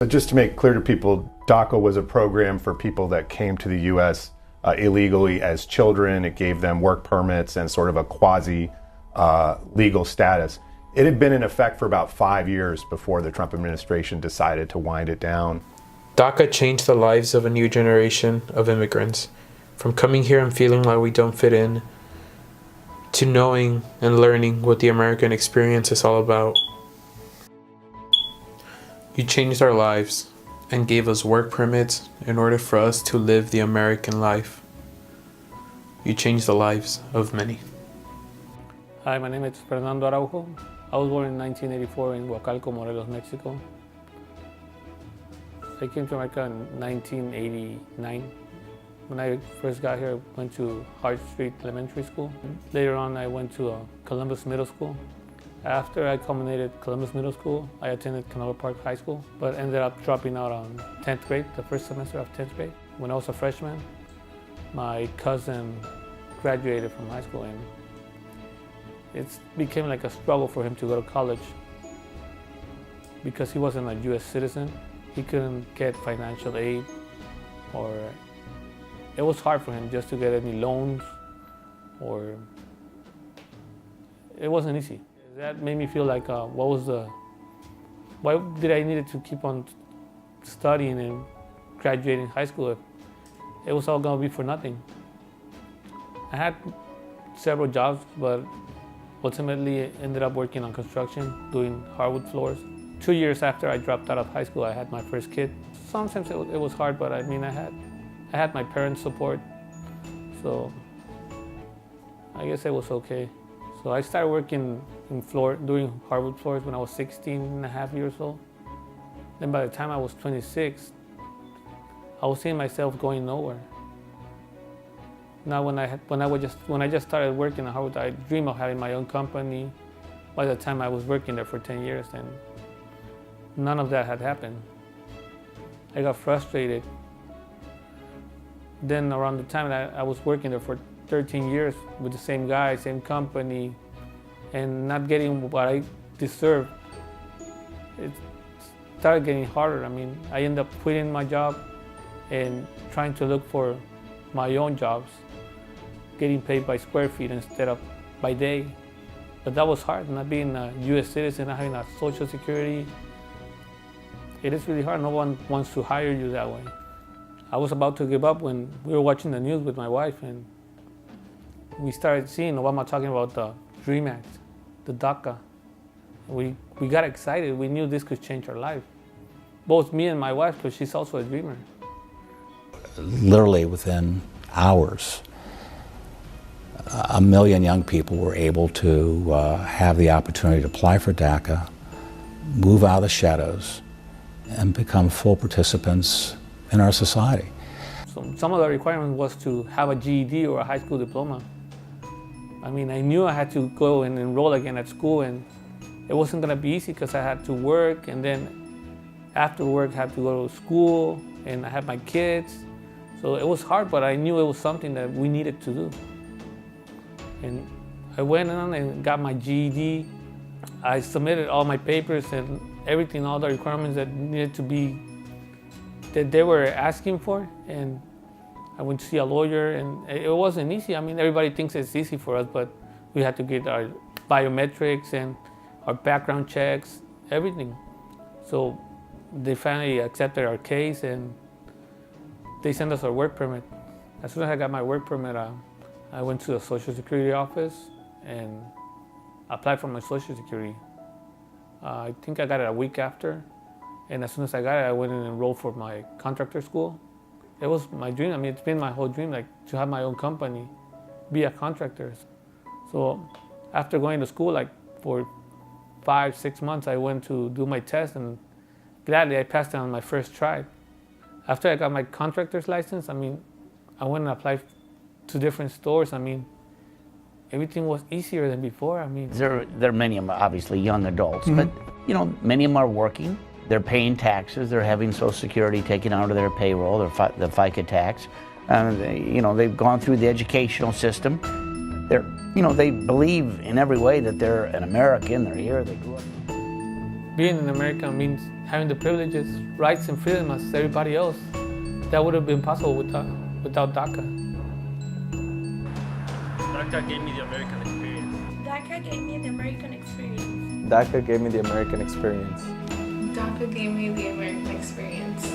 But just to make clear to people, DACA was a program for people that came to the U.S. Illegally as children. It gave them work permits and sort of a quasi-legal status. It had been in effect for about 5 years before the Trump administration decided to wind it down. DACA changed the lives of a new generation of immigrants, from coming here and feeling like we don't fit in, to knowing and learning what the American experience is all about. You changed our lives and gave us work permits in order for us to live the American life. You changed the lives of many. Hi, my name is Fernando Araujo. I was born in 1984 in Huacalco, Morelos, Mexico. I came to America in 1989. When I first got here, I went to Hart Street Elementary School. Later on, I went to Columbus Middle School. After I culminated Columbus Middle School, I attended Canova Park High School, but ended up dropping out on 10th grade, the first semester of 10th grade. When I was a freshman, my cousin graduated from high school, and it became like a struggle for him to go to college because he wasn't a U.S. citizen. He couldn't get financial aid, or it was hard for him just to get any loans, or it wasn't easy. That made me feel like, why did I need to keep on studying and graduating high school if it was all gonna be for nothing? I had several jobs, but ultimately ended up working on construction, doing hardwood floors. 2 years after I dropped out of high school, I had my first kid. Sometimes it was hard, but I mean, I had my parents' support, so I guess it was okay. So I started working doing hardwood floors when I was 16 and a half years old. Then by the time I was 26, I was seeing myself going nowhere. Now when I just started working at hardwood, I dreamed of having my own company. By the time I was working there for 10 years, and none of that had happened. I got frustrated. Then around the time that I was working there for 13 years with the same guy, same company, and not getting what I deserved, it started getting harder. I mean, I ended up quitting my job and trying to look for my own jobs, getting paid by square feet instead of by day. But that was hard, not being a U.S. citizen, not having a Social Security. It is really hard. No one wants to hire you that way. I was about to give up when we were watching the news with my wife, and we started seeing Obama talking about the DREAM Act, the DACA. We got excited. We knew this could change our life. Both me and my wife, because she's also a dreamer. Literally within hours, 1 million young people were able to have the opportunity to apply for DACA, move out of the shadows, and become full participants in our society. So some of the requirements was to have a GED or a high school diploma. I mean, I knew I had to go and enroll again at school, and it wasn't gonna be easy because I had to work, and then after work I had to go to school, and I had my kids. So it was hard, but I knew it was something that we needed to do. And I went on and got my GED. I submitted all my papers and everything, all the requirements that needed to be, that they were asking for. And I went to see a lawyer, and it wasn't easy. I mean, everybody thinks it's easy for us, but we had to get our biometrics and our background checks, everything. So they finally accepted our case, and they sent us our work permit. As soon as I got my work permit, I went to the Social Security office and applied for my Social Security. I think I got it a week after, and as soon as I got it, I went and enrolled for my contractor school. It was my dream. I mean, it's been my whole dream, like to have my own company, be a contractor. So after going to school, like for 5-6 months, I went to do my test, and gladly I passed it on my first try. After I got my contractor's license, I mean, I went and applied to different stores. I mean, everything was easier than before. I mean, there are many of them, obviously young adults, but you know, many of them are working. They're paying taxes. They're having Social Security taken out of their payroll, the FICA tax. You know, they've gone through the educational system. They believe in every way that they're an American. They're here. They grew up. Being an American means having the privileges, rights, and freedom as everybody else. That would have been possible without DACA. DACA gave me the American experience. DACA gave me the American experience. DACA gave me the American experience. DACA gave me the American experience.